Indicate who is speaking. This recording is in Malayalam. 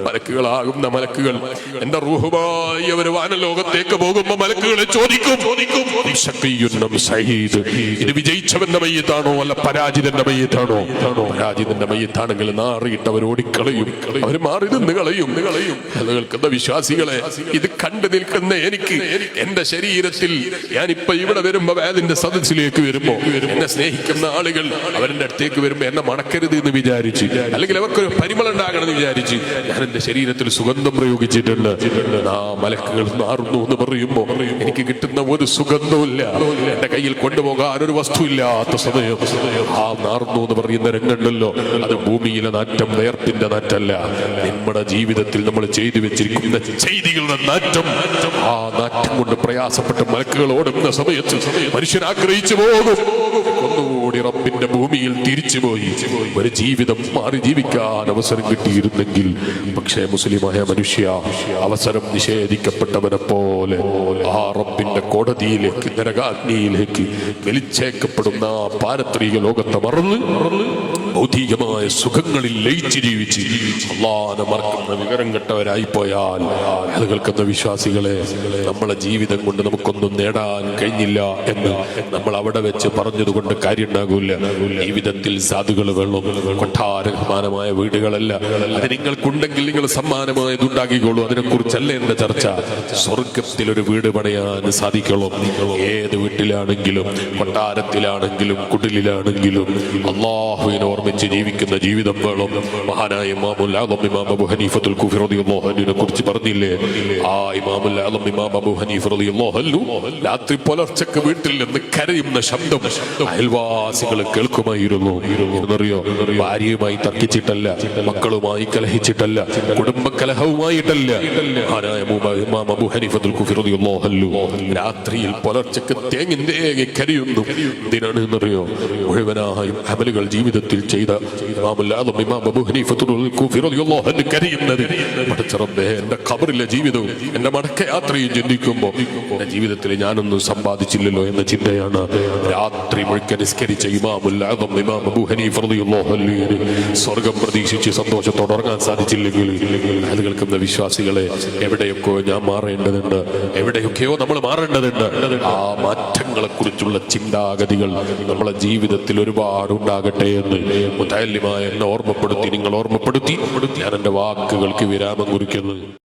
Speaker 1: മലക്കുകളാകുന്ന മലക്കുകൾ എന്റെ റൂഹുമായി അവർ വാനലോകത്തേക്ക് പോകുമ്പോ മലക്കുകളെ ചോദിക്കും, ഇത് വിജയിച്ചവന്റെ മയ്യത്താണോ അല്ല പരാജിതന്റെ മയ്യത്താണോ? പരാജിതന്റെ മയ്യത്താണെങ്കിൽ നാറിയിട്ട് അവർ ഓടിക്കളയും, അവർ മാറി നിന്ന് കളയും. കേൾക്കുന്ന വിശ്വാസികളെ, ഇത് കണ്ടു നിൽക്കുന്ന എനിക്ക് എന്റെ ശരീരത്തിൽ ഞാനിപ്പോ ഇവിടെ വരുമ്പോ അതിന്റെ സദസ്സിലേക്ക് വരുമ്പോ എന്നെ സ്നേഹിക്കുന്ന ആളുകൾ അവരുടെ അടുത്തേക്ക് വരുമ്പോ എന്നെ മണക്കരുത് എന്ന് വിചാരിച്ച്, അല്ലെങ്കിൽ അവർക്കൊരു പരിമളം ഉണ്ടാകണം എന്ന് വിചാരിച്ച് ഞാൻ എന്റെ ശരീരത്തിൽ സുഗന്ധം പ്രയോഗിച്ചിട്ടുണ്ട്. ആ മലക്കുകൾ മാറുന്നു എന്ന് പറയുമ്പോ എനിക്ക് കിട്ടുന്ന ഒരു സുഗന്ധമില്ല. എന്റെ കയ്യിൽ കൊണ്ടുപോകാൻ ഒരു വസ്തുവില്ലാത്ത സമയം ആ നാറുന്നു എന്ന് പറയുന്ന രംഗമുണ്ടല്ലോ, അത് ഭൂമിയിലെ നാറ്റം, വേർപ്പിന്റെ നാറ്റല്ല. നമ്മുടെ ജീവിതത്തിൽ നമ്മൾ ചെയ്തു വെച്ചിരിക്കുന്ന ചെയ്തികളുടെ നാറ്റം. ആ നാറ്റം കൊണ്ട് പ്രയാസപ്പെട്ട് മലക്കുകൾ ഓടുന്ന സമയത്ത് മനുഷ്യൻ ആഗ്രഹിച്ചു പോകും, ഒന്നുകൂടി റബ്ബിന്റെ ഭൂമിയിൽ തിരിച്ചുപോയി ഒരു ജീവിതം മാറി ജീവിക്കാൻ അവസരം കിട്ടിയിരുന്നെങ്കിൽ. പക്ഷേ മുസ്ലിമായ മനുഷ്യ, അവസരം നിഷേധിക്കപ്പെട്ടവനെ പോലെ ആ റബ്ബിന്റെ കോടതിയിലേക്ക്, നരകാഗ്നിയിലേക്ക് വലിച്ചേക്കപ്പെടുന്ന ആ പാരത്രിക ലോകത്തെ മറന്ന് ഭൗതികമായ സുഖങ്ങളിൽ ലയിച്ച് ജീവിച്ച് അല്ലാഹുവിനെ മറക്കുന്ന വിവരം കെട്ടവരായി പോയാൽ, അത് കേൾക്കുന്ന വിശ്വാസികളെ, നമ്മളെ ജീവിതം കൊണ്ട് നമുക്കൊന്നും നേടാൻ കഴിഞ്ഞില്ല എന്ന് നമ്മൾ അവിടെ വെച്ച് പറഞ്ഞതുകൊണ്ട് കാര്യം ഉണ്ടാകൂല. ജീവിതത്തിൽ സാധുകൾ വേണം, കൊട്ടാര സമാനമായ വീടുകളല്ല. അത് നിങ്ങൾക്കുണ്ടെങ്കിൽ നിങ്ങൾ സമ്മാനമായത് ഉണ്ടാക്കിക്കോളൂ, അതിനെക്കുറിച്ചല്ല എന്റെ ചർച്ച. സ്വർഗത്തിൽ ഒരു വീട് പണിയാൻ സാധിക്കണം. ഏത് വീട്ടിലാണെങ്കിലും, കൊട്ടാരത്തിലാണെങ്കിലും, കുടിലാണെങ്കിലും അല്ലാഹുവിനെ ഓർമ്മിച്ച് ജീവിക്കുന്ന ജീവിതം വേണം. മഹാനായ ഇമാമുൽ ആദം ഇമാം അബൂ ഹനീഫത്തുൽ കൂഫി റളിയല്ലാഹു അൻഹുവിനെ കുറിച്ച് പറഞ്ഞില്ലേ? ആ ഇമാമുൽ ആദം ഇമാം അബൂ ഹനീഫ റളിയല്ലാഹു അൻഹു രാത്രി പുലർച്ചക്ക് വീട്ടിൽ നിന്ന് കരയുന്ന ശബ്ദം അയൽവാസികൾ കേൾക്കുമായിരുന്നു. എന്നറിയോ? ഭാര്യയുമായി തർക്കിച്ചിട്ടല്ല, മക്കളുമായി കലഹിച്ചിട്ടല്ല, കുടുംബ കലഹവുമായിട്ടല്ല. മഹാനായ ഇമാം അബൂ ഹനീഫത്തുൽ കൂഫി റളിയല്ലാഹു അൻഹു രാത്രിയിൽ പുലർച്ചക്ക് തേങ്ങി കരയുന്നു. എന്തിനാണ് എന്നറിയോ? മുഴുവനായും അമലുകൾ ജീവിതത്തിൽ ചെയ്ത ഇമാമുൽ ആദം ഇമാം അബൂ ഹനീഫത്തുൽ കൂഫി റളിയല്ലാഹു അൻഹു കരയുന്നത്, പടച്ച റബ്ബേ, എന്റെ ഖബറിലെ ജീവിതവും എന്റെ മടക്കയാത്രയും ചിന്തിക്കുമ്പോ എന്റെ ജീവിതത്തിൽ ഞാനൊന്നും സമ്പാദിച്ചില്ലല്ലോ എന്ന ചിന്തയാണ്. രാത്രി മുഴുവൻ നിസ്കരിച്ച ഇമാമുൽ ആദം ഇമാം അബൂ ഹനീഫ റളിയല്ലാഹു അൻഹു സ്വർഗം പ്രതീക്ഷിച്ച് സന്തോഷത്തോടെ ഉറങ്ങാൻ സാധിച്ചില്ലെങ്കിൽ, അത് കേൾക്കുന്ന വിശ്വാസികളെ, എവിടെയൊക്കെയോ ഞാൻ മാറേണ്ടതുണ്ട്, എവിടെയൊക്കെയോ നമ്മൾ മാറേണ്ടതുണ്ട്. ആ മാറ്റങ്ങളെ കുറിച്ചുള്ള ചിന്താഗതികൾ നമ്മളെ ജീവിതത്തിൽ ഒരുപാട് ഉണ്ടാകട്ടെ എന്ന് മുതല്ലിമായ എന്നെ ഓർമ്മപ്പെടുത്തി, നിങ്ങൾ ഓർമ്മപ്പെടുത്തി ഞാൻ എന്റെ വാക്കുകൾക്ക് വിരാമം കുറിക്കുന്നു.